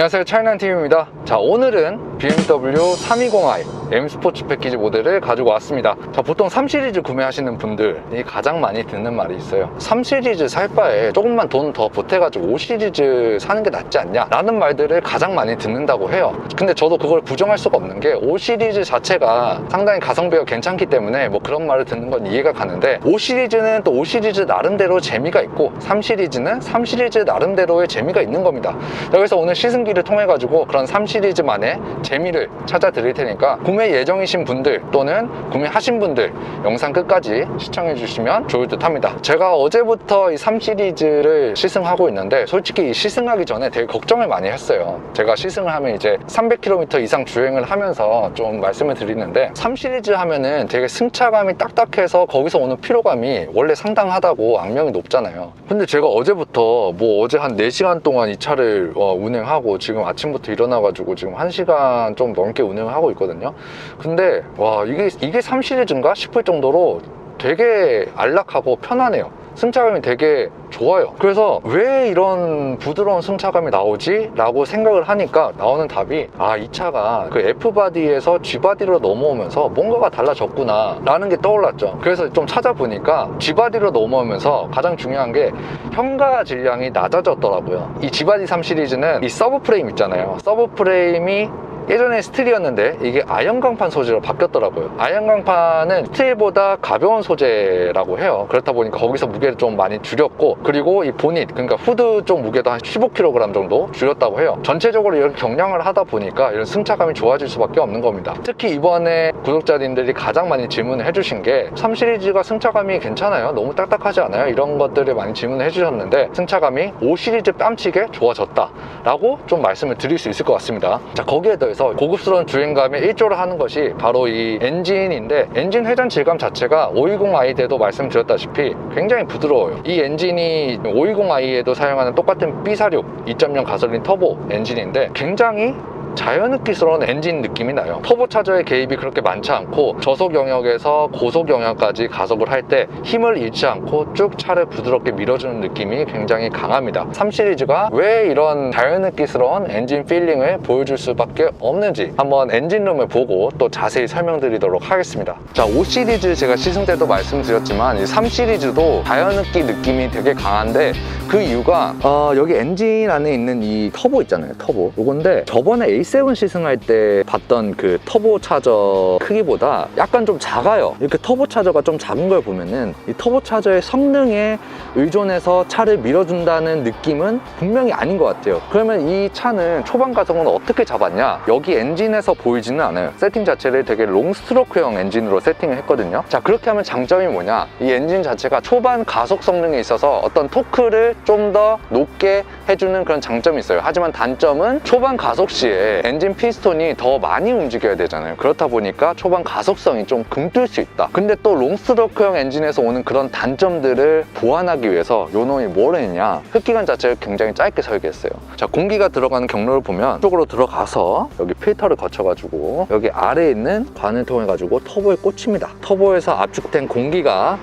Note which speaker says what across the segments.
Speaker 1: 안녕하세요, 차이난TV입니다. 자, 오늘은 BMW 320i M 스포츠 패키지 모델을 가지고 왔습니다. 자, 보통 3시리즈 구매하시는 분들이 가장 많이 듣는 말이 있어요. 3시리즈 살 바에 조금만 돈 더 보태가지고 5시리즈 사는 게 낫지 않냐 라는 말들을 가장 많이 듣는다고 해요. 근데 저도 그걸 부정할 수가 없는 게 5시리즈 자체가 상당히 가성비가 괜찮기 때문에 뭐 그런 말을 듣는 건 이해가 가는데, 5시리즈는 또 5시리즈 나름대로 재미가 있고 3시리즈는 3시리즈 나름대로의 재미가 있는 겁니다. 그래서 오늘 시승기를 통해 가지고 그런 3시리즈만의 재미를 찾아 드릴 테니까 구매 예정이신 분들 또는 구매하신 분들 영상 끝까지 시청해 주시면 좋을 듯 합니다. 제가 어제부터 이 3시리즈를 시승하고 있는데, 솔직히 시승하기 전에 되게 걱정을 많이 했어요. 제가 시승을 하면 이제 300km 이상 주행을 하면서 좀 말씀을 드리는데, 3시리즈 하면은 되게 승차감이 딱딱해서 거기서 오는 피로감이 원래 상당하다고 악명이 높잖아요. 근데 제가 어제부터 어제 한 4시간 동안 이 차를 운행하고 지금 아침부터 일어나가지고 지금 1시간 좀 넘게 운행을 하고 있거든요. 근데 와, 이게 3시리즈인가 싶을 정도로 되게 안락하고 편하네요. 승차감이 되게 좋아요. 그래서 왜 이런 부드러운 승차감이 나오지? 라고 생각을 하니까 나오는 답이, 이 차가 그 F바디에서 G바디로 넘어오면서 뭔가가 달라졌구나 라는 게 떠올랐죠. 그래서 좀 찾아보니까 G바디로 넘어오면서 가장 중요한 게 현가 질량이 낮아졌더라고요. 이 G바디 3시리즈는 이 서브프레임 있잖아요. 서브프레임이 예전에 스틸이었는데 이게 아연 강판 소재로 바뀌었더라고요. 아연 강판은 스틸보다 가벼운 소재라고 해요. 그렇다 보니까 거기서 무게를 좀 많이 줄였고, 그리고 이 보닛, 그러니까 후드 쪽 무게도 한 15kg 정도 줄였다고 해요. 전체적으로 이렇게 경량을 하다 보니까 이런 승차감이 좋아질 수밖에 없는 겁니다. 특히 이번에 구독자님들이 가장 많이 질문을 해주신 게 3시리즈가 승차감이 괜찮아요? 너무 딱딱하지 않아요? 이런 것들을 많이 질문을 해주셨는데, 승차감이 5시리즈 뺨치게 좋아졌다 라고 좀 말씀을 드릴 수 있을 것 같습니다. 자, 거기에 더해서 고급스러운 주행감에 일조를 하는 것이 바로 이 엔진인데, 엔진 회전 질감 자체가 520i 때도 말씀드렸다시피 굉장히 부드러워요. 이 엔진이 520i에도 사용하는 똑같은 B46 2.0 가솔린 터보 엔진인데 굉장히 자연흡기스러운 엔진 느낌이 나요. 터보차저의 개입이 그렇게 많지 않고 저속 영역에서 고속 영역까지 가속을 할 때 힘을 잃지 않고 쭉 차를 부드럽게 밀어주는 느낌이 굉장히 강합니다. 3시리즈가 왜 이런 자연흡기스러운 엔진 필링을 보여줄 수밖에 없는지 한번 엔진룸을 보고 또 자세히 설명드리도록 하겠습니다. 자, 5시리즈 제가 시승 때도 말씀드렸지만 이 3시리즈도 자연흡기 느낌이 되게 강한데, 그 이유가 여기 엔진 안에 있는 이 터보 있잖아요. 터보 요건데, 저번에 A7 시승할 때 봤던 그 터보 차저 크기보다 약간 좀 작아요. 이렇게 터보 차저가 좀 작은 걸 보면은 이 터보 차저의 성능에 의존해서 차를 밀어준다는 느낌은 분명히 아닌 것 같아요. 그러면 이 차는 초반 가속은 어떻게 잡았냐? 여기 엔진에서 보이지는 않아요. 세팅 자체를 되게 롱스트로크형 엔진으로 세팅을 했거든요. 자, 그렇게 하면 장점이 뭐냐? 이 엔진 자체가 초반 가속 성능에 있어서 어떤 토크를 좀 더 높게 해주는 그런 장점이 있어요. 하지만 단점은 초반 가속 시에 엔진 피스톤이 더 많이 움직여야 되잖아요. 그렇다 보니까 초반 가속성이 좀 금뜰 수 있다. 근데 또 롱스트로크형 엔진에서 오는 그런 단점들을 보완하기 위해서 요 놈이 뭘 했냐, 흡기관 자체를 굉장히 짧게 설계했어요. 자, 공기가 들어가는 경로를 보면 이쪽으로 들어가서 여기 필터를 거쳐가지고 여기 아래에 있는 관을 통해 가지고 터보에 꽂힙니다. 터보에서 압축된 공기가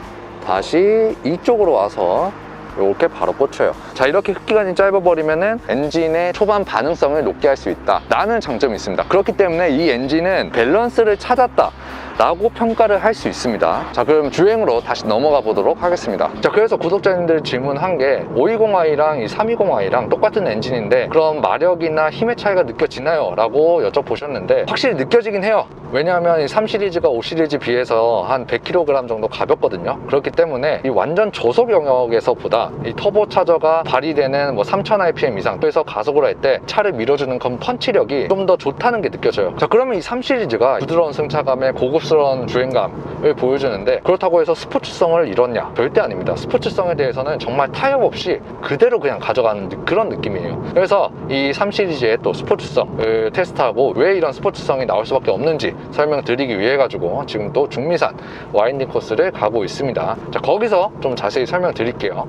Speaker 1: 다시 이쪽으로 와서 이렇게 바로 꽂혀요. 자, 이렇게 흡기관이 짧아버리면은 엔진의 초반 반응성을 높게 할 수 있다 라는 장점이 있습니다. 그렇기 때문에 이 엔진은 밸런스를 찾았다 라고 평가를 할 수 있습니다. 자, 그럼 주행으로 다시 넘어가 보도록 하겠습니다. 자, 그래서 구독자님들 질문한 게 520i랑 이 320i랑 똑같은 엔진인데 그럼 마력이나 힘의 차이가 느껴지나요? 라고 여쭤보셨는데, 확실히 느껴지긴 해요. 왜냐하면 이 3시리즈가 5시리즈 비해서 한 100kg 정도 가볍거든요. 그렇기 때문에 이 완전 저속 영역에서보다 이 터보 차저가 발휘되는 3000rpm 이상, 그래서 가속을 할 때 차를 밀어주는 그 펀치력이 좀 더 좋다는 게 느껴져요. 자, 그러면 이 3시리즈가 부드러운 승차감에 고급스러운 주행감을 보여주는데, 그렇다고 해서 스포츠성을 잃었냐? 절대 아닙니다. 스포츠성에 대해서는 정말 타협 없이 그대로 그냥 가져가는 그런 느낌이에요. 그래서 이 3시리즈의 또 스포츠성을 테스트하고 왜 이런 스포츠성이 나올 수밖에 없는지 설명드리기 위해 가지고 지금 또 중미산 와인딩 코스를 가고 있습니다. 자, 거기서 좀 자세히 설명드릴게요.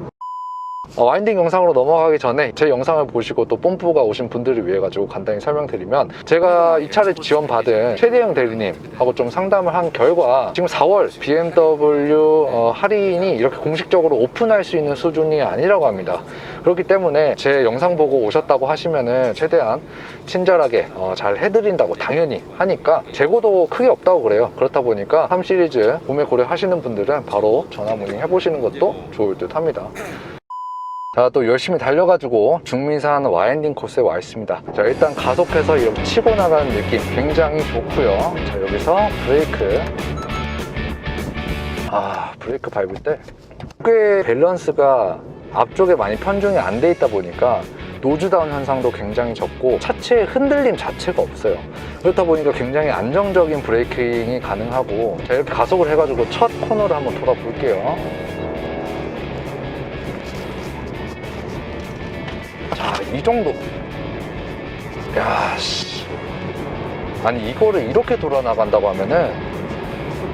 Speaker 1: 와인딩 영상으로 넘어가기 전에 제 영상을 보시고 또 뽐뿌가 오신 분들을 위해 가지고 간단히 설명드리면, 제가 이 차를 지원받은 최대형 대리님하고 좀 상담을 한 결과 지금 4월 BMW 할인이 이렇게 공식적으로 오픈할 수 있는 수준이 아니라고 합니다. 그렇기 때문에 제 영상 보고 오셨다고 하시면은 최대한 친절하게 잘 해드린다고 당연히 하니까 재고도 크게 없다고 그래요. 그렇다 보니까 3 시리즈 구매 고려하시는 분들은 바로 전화 문의 해보시는 것도 좋을 듯 합니다. 자, 또 열심히 달려가지고 중미산 와인딩 코스에 와 있습니다. 자, 일단 가속해서 이렇게 치고 나가는 느낌 굉장히 좋고요. 자, 여기서 브레이크 밟을 때 꽤 밸런스가 앞쪽에 많이 편중이 안 돼 있다 보니까 노즈다운 현상도 굉장히 적고 차체의 흔들림 자체가 없어요. 그렇다 보니까 굉장히 안정적인 브레이킹이 가능하고, 자, 이렇게 가속을 해가지고 첫 코너를 한번 돌아볼게요. 자, 이 정도. 야, 씨. 아니, 이거를 이렇게 돌아나간다고 하면은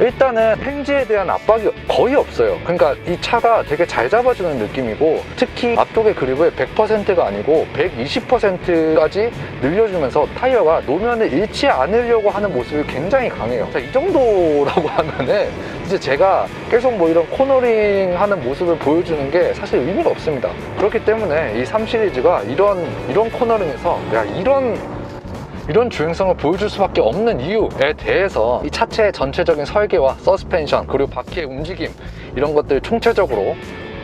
Speaker 1: 일단은 팽지에 대한 압박이 거의 없어요. 그러니까 이 차가 되게 잘 잡아주는 느낌이고, 특히 앞쪽의 그립을 100%가 아니고 120%까지 늘려주면서 타이어가 노면을 잃지 않으려고 하는 모습이 굉장히 강해요. 자, 이 정도라고 하면은 이제 제가 계속 뭐 이런 코너링 하는 모습을 보여주는 게 사실 의미가 없습니다. 그렇기 때문에 이 3 시리즈가 이런 코너링에서 이런 주행성을 보여줄 수밖에 없는 이유에 대해서 이 차체의 전체적인 설계와 서스펜션, 그리고 바퀴의 움직임, 이런 것들 총체적으로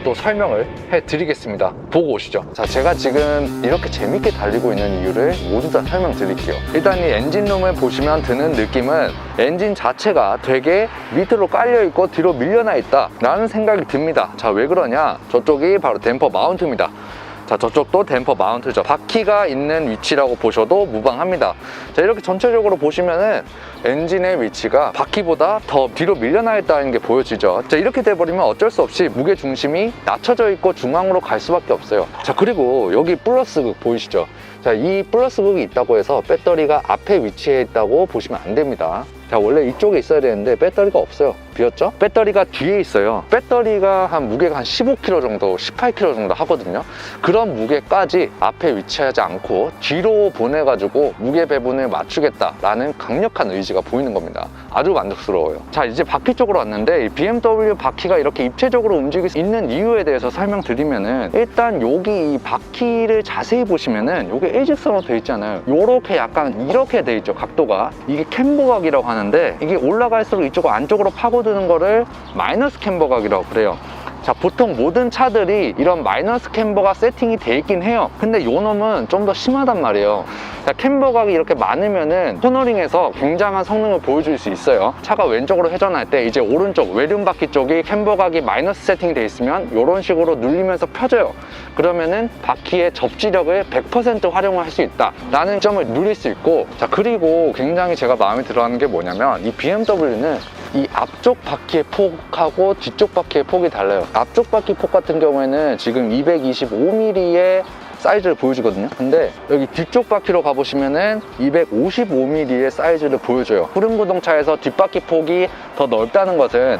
Speaker 1: 또 설명을 해드리겠습니다. 보고 오시죠. 자, 제가 지금 이렇게 재밌게 달리고 있는 이유를 모두 다 설명드릴게요. 일단 이 엔진룸을 보시면 드는 느낌은 엔진 자체가 되게 밑으로 깔려있고 뒤로 밀려나 있다 라는 생각이 듭니다. 자, 왜 그러냐? 저쪽이 바로 댐퍼 마운트입니다. 자, 저쪽도 댐퍼 마운트죠. 바퀴가 있는 위치라고 보셔도 무방합니다. 자, 이렇게 전체적으로 보시면은 엔진의 위치가 바퀴보다 더 뒤로 밀려나 있다는 게 보여지죠. 자, 이렇게 돼버리면 어쩔 수 없이 무게 중심이 낮춰져 있고 중앙으로 갈 수밖에 없어요. 자, 그리고 여기 플러스극 보이시죠? 자, 이 플러스극이 있다고 해서 배터리가 앞에 위치해 있다고 보시면 안 됩니다. 자, 원래 이쪽에 있어야 되는데 배터리가 없어요. 비었죠? 배터리가 뒤에 있어요. 배터리가 무게가 한 15kg 정도, 18kg 정도 하거든요. 그런 무게까지 앞에 위치하지 않고 뒤로 보내가지고 무게 배분을 맞추겠다라는 강력한 의지가 보이는 겁니다. 아주 만족스러워요. 자, 이제 바퀴 쪽으로 왔는데 이 BMW 바퀴가 이렇게 입체적으로 움직일 수 있는 이유에 대해서 설명드리면은, 일단 여기 이 바퀴를 자세히 보시면은 이게 일직선으로 돼 있잖아요. 요렇게 약간 이렇게 돼 있죠, 각도가. 이게 캠버각이라고 하는데, 이게 올라갈수록 이쪽 안쪽으로 파고드는 거를 마이너스 캠버각이라고 그래요. 자, 보통 모든 차들이 이런 마이너스 캠버가 세팅이 돼 있긴 해요. 근데 요 놈은 좀 더 심하단 말이에요. 자, 캠버각이 이렇게 많으면은 코너링에서 굉장한 성능을 보여줄 수 있어요. 차가 왼쪽으로 회전할 때 이제 오른쪽 외륜 바퀴 쪽이 캠버각이 마이너스 세팅이 돼 있으면 이런 식으로 눌리면서 펴져요. 그러면은 바퀴의 접지력을 100% 활용을 할 수 있다 라는 점을 누릴 수 있고, 자, 그리고 굉장히 제가 마음에 들어하는 게 뭐냐면, 이 BMW는 이 앞쪽 바퀴의 폭하고 뒤쪽 바퀴의 폭이 달라요. 앞쪽 바퀴 폭 같은 경우에는 지금 225mm의 사이즈를 보여주거든요. 근데 여기 뒤쪽 바퀴로 가보시면은 255mm의 사이즈를 보여줘요. 후륜구동차에서 뒷바퀴 폭이 더 넓다는 것은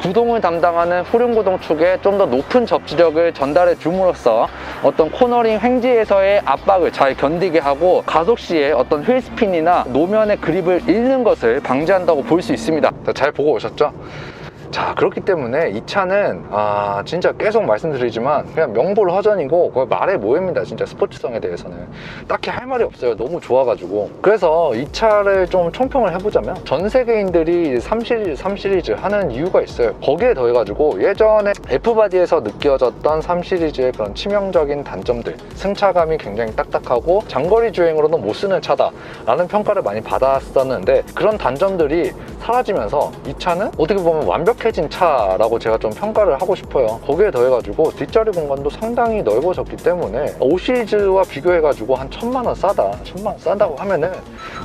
Speaker 1: 구동을 담당하는 후륜구동 축에 좀 더 높은 접지력을 전달해 줌으로써 어떤 코너링 횡지에서의 압박을 잘 견디게 하고, 가속 시에 어떤 휠스핀이나 노면의 그립을 잃는 것을 방지한다고 볼 수 있습니다. 잘 보고 오셨죠? 자, 그렇기 때문에 이 차는 진짜 계속 말씀드리지만 그냥 명불허전이고 거의 말해 뭐입니다. 진짜 스포츠성에 대해서는 딱히 할 말이 없어요. 너무 좋아가지고. 그래서 이 차를 좀 총평을 해보자면, 전 세계인들이 3 시리즈 하는 이유가 있어요. 거기에 더해가지고 예전에 F바디에서 느껴졌던 3 시리즈의 그런 치명적인 단점들, 승차감이 굉장히 딱딱하고 장거리 주행으로는 못 쓰는 차다 라는 평가를 많이 받았었는데, 그런 단점들이 사라지면서 이 차는 어떻게 보면 완벽해진 차라고 제가 좀 평가를 하고 싶어요. 거기에 더해가지고 뒷자리 공간도 상당히 넓어졌기 때문에 5 시리즈와 비교해가지고 한 1000만 원 싸다, 1000만 원 싸다고 하면은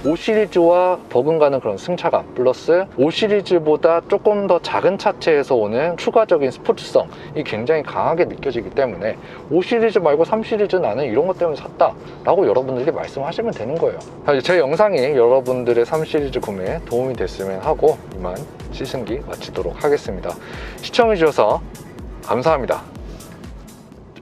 Speaker 1: 5 시리즈와 버금가는 그런 승차감 플러스 5 시리즈보다 조금 더 작은 차체에서 오는 추가적인 스포츠성이 굉장히 강하게 느껴지기 때문에 5 시리즈 말고 3 시리즈 나는 이런 것 때문에 샀다 라고 여러분들이 말씀하시면 되는 거예요. 제 영상이 여러분들의 3 시리즈 구매에 도움이 됐으면 하고 이만 시승기 마치도록 하겠습니다. 시청해주셔서 감사합니다.